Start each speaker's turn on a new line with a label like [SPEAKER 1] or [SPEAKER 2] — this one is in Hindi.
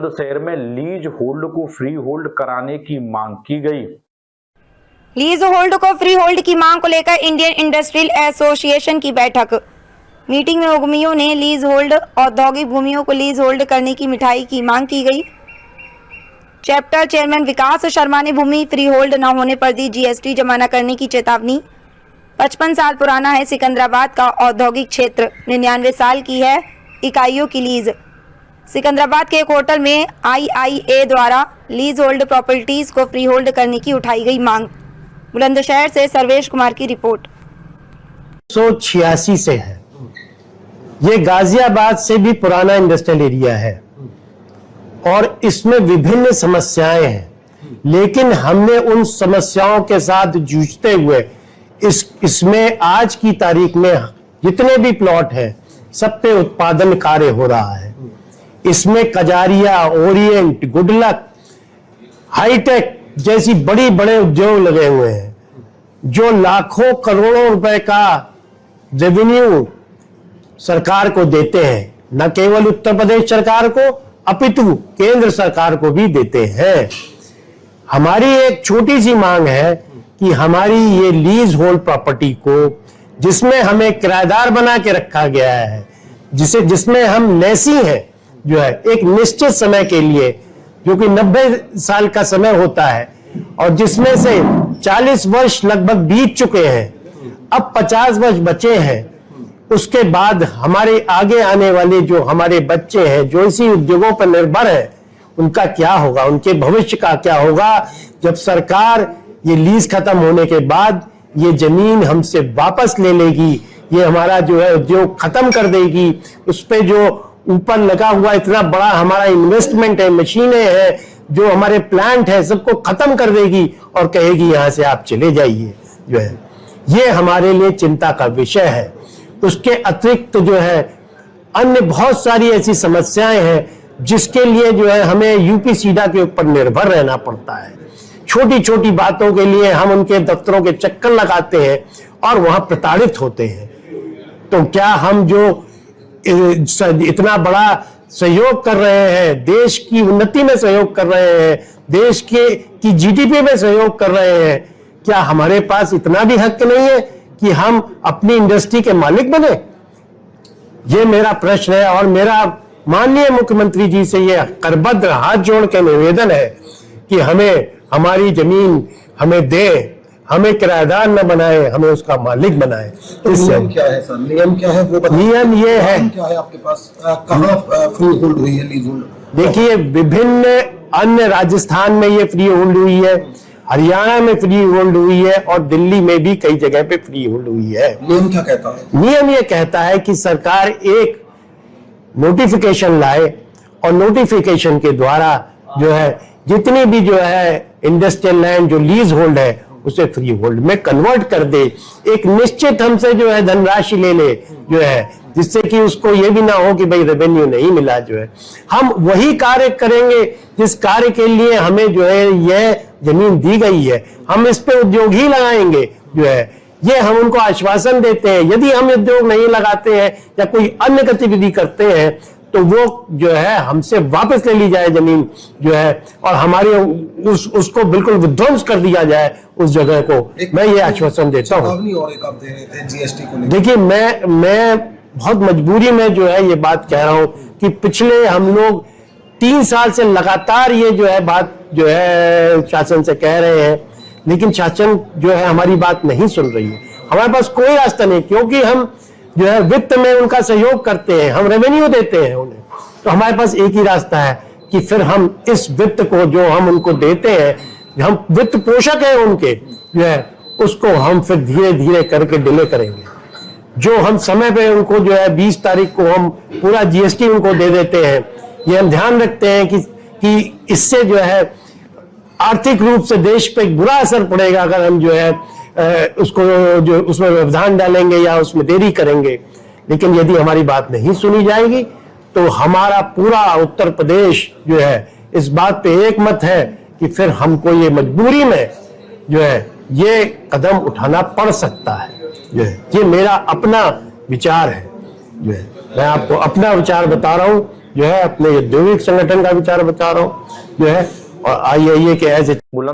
[SPEAKER 1] शहर में लीज होल्ड को फ्री होल्ड कराने की मांग की गई।
[SPEAKER 2] लीज होल्ड को फ्री होल्ड की मांग को लेकर इंडियन इंडस्ट्रियल एसोसिएशन की बैठक। मीटिंग में उद्यमियों ने लीज होल्ड औद्योगिक भूमियों को लीज होल्ड करने की मिठाई की मांग की गई। चैप्टर चेयरमैन विकास शर्मा ने भूमि फ्री होल्ड न होने पर दी जीएसटी जमा न करने की चेतावनी। 55 साल पुराना है सिकंदराबाद का औद्योगिक क्षेत्र, 99 साल की है इकाइयों की लीज। सिकंदराबाद के एक होटल में आईआईए द्वारा लीज होल्ड प्रॉपर्टीज को फ्री होल्ड करने की उठाई गई मांग। बुलंदशहर से सर्वेश कुमार की रिपोर्ट।
[SPEAKER 3] 1986 से है। ये गाजियाबाद से भी पुराना इंडस्ट्रियल एरिया है और इसमें विभिन्न समस्याएं हैं, लेकिन हमने उन समस्याओं के साथ जूझते हुए इसमें आज की तारीख में जितने भी प्लॉट हैं सब पे उत्पादन कार्य हो रहा है। इसमें कजारिया, ओरिएंट, गुडलक, हाईटेक जैसी बड़े उद्योग लगे हुए हैं जो लाखों करोड़ों रुपए का रेवेन्यू सरकार को देते हैं। न केवल उत्तर प्रदेश सरकार को अपितु केंद्र सरकार को भी देते हैं। हमारी एक छोटी सी मांग है कि हमारी ये लीज होल्ड प्रॉपर्टी को, जिसमें हमें किराएदार बना के रखा गया है, जिसमें हम लेसी हैं, जो है एक निश्चित समय के लिए, जो कि 90 साल का समय होता है और जिसमें से 40 वर्ष लगभग बीत चुके हैं, अब 50 वर्ष बचे हैं। उसके बाद हमारे आगे आने वाले जो हमारे बच्चे हैं जो इसी उद्योगों पर निर्भर हैं, उनका क्या होगा, उनके भविष्य का क्या होगा जब सरकार ये लीज खत्म होने के बाद ये जमीन हमसे वापस ले लेगी, ये हमारा जो है उद्योग खत्म कर देगी। उस पे जो ऊपर लगा हुआ इतना बड़ा हमारा इन्वेस्टमेंट है, मशीनें हैं, जो हमारे प्लांट है, सबको खत्म कर देगी और कहेगी यहां से आप चले जाइए। जो है ये हमारे लिए चिंता का विषय है। उसके अतिरिक्त जो है अन्य बहुत सारी ऐसी समस्याएं हैं जिसके लिए जो है हमें यूपी सीडा के ऊपर निर्भर रहना पड़ता है। छोटी छोटी बातों के लिए हम उनके दफ्तरों के चक्कर लगाते हैं और वहां प्रताड़ित होते हैं। तो क्या हम जो इतना बड़ा सहयोग कर रहे हैं, देश की उन्नति में सहयोग कर रहे हैं, देश की जीडीपी में सहयोग कर रहे हैं, क्या हमारे पास इतना भी हक नहीं है कि हम अपनी इंडस्ट्री के मालिक बने? ये मेरा प्रश्न है और मेरा माननीय मुख्यमंत्री जी से ये करबद्ध हाथ जोड़ के निवेदन है कि हमें हमारी जमीन हमें दे, हमें किराएदार न बनाए, हमें उसका मालिक बनाए।
[SPEAKER 4] तो नियम क्या है सर? नियम क्या है वो बताइए।
[SPEAKER 3] नियम ये है,
[SPEAKER 4] क्या है आपके पास, कहाँ फ्री होल्ड हुई है लीज होल्ड?
[SPEAKER 3] देखिए विभिन्न अन्य, राजस्थान में ये फ्री होल्ड हुई है, हरियाणा में फ्री होल्ड हुई है और दिल्ली में भी कई जगह पे फ्री होल्ड हुई है।
[SPEAKER 4] नियम क्या कहता है?
[SPEAKER 3] नियम ये कहता है कि सरकार एक नोटिफिकेशन लाए और नोटिफिकेशन के द्वारा जो है जितनी भी जो है इंडस्ट्रियल लैंड जो लीज होल्ड है उसे फ्री होल्ड में कन्वर्ट कर दे। एक निश्चित हमसे जो है धनराशि ले ले जो है, जिससे कि उसको ये भी ना हो कि भाई रेवेन्यू नहीं मिला। जो है हम वही कार्य करेंगे जिस कार्य के लिए हमें जो है यह जमीन दी गई है, हम इस पे उद्योग ही लगाएंगे। जो है ये हम उनको आश्वासन देते हैं। यदि हम उद्योग नहीं लगाते हैं या कोई अन्य गतिविधि करते हैं तो वो जो है हमसे वापस ले ली जाए जमीन जो है, और हमारे उसको बिल्कुल विध्वंस कर दिया जाए उस जगह को। मैं ये आश्वासन देता हूँ।
[SPEAKER 4] और एक आप दे रहे थे जीएसटी को लेकर।
[SPEAKER 3] देखिए मैं बहुत मजबूरी में जो है ये बात कह रहा हूँ कि पिछले हम लोग 3 साल से लगातार ये जो है बात जो है शासन से कह रहे हैं, लेकिन शासन जो है हमारी बात नहीं सुन रही है। हमारे पास कोई रास्ता नहीं, क्योंकि हम जो है वित्त में उनका सहयोग करते हैं, हम रेवेन्यू देते हैं उन्हें, तो हमारे पास एक ही रास्ता है कि फिर हम इस वित्त को जो हम उनको देते हैं, हम वित्त पोषक हैं उनके, जो है उसको हम फिर धीरे धीरे करके डिले करेंगे। जो हम समय पे उनको जो है 20 तारीख को हम पूरा जीएसटी उनको दे देते हैं, ये हम ध्यान रखते हैं कि इससे जो है आर्थिक रूप से देश पे बुरा असर पड़ेगा अगर हम जो है उसको जो उसमें व्यवधान डालेंगे या उसमें देरी करेंगे। लेकिन यदि हमारी बात नहीं सुनी जाएगी तो हमारा पूरा उत्तर प्रदेश जो है इस बात पे एक मत है कि फिर हमको ये मजबूरी में जो है ये कदम उठाना पड़ सकता है। जो है ये मेरा अपना विचार है। जो है मैं आपको अपना विचार बता रहा हूं। जो है अपने औद्योगिक संगठन का विचार बता रहा हूँ जो है, और IIA के एज
[SPEAKER 1] गुलाम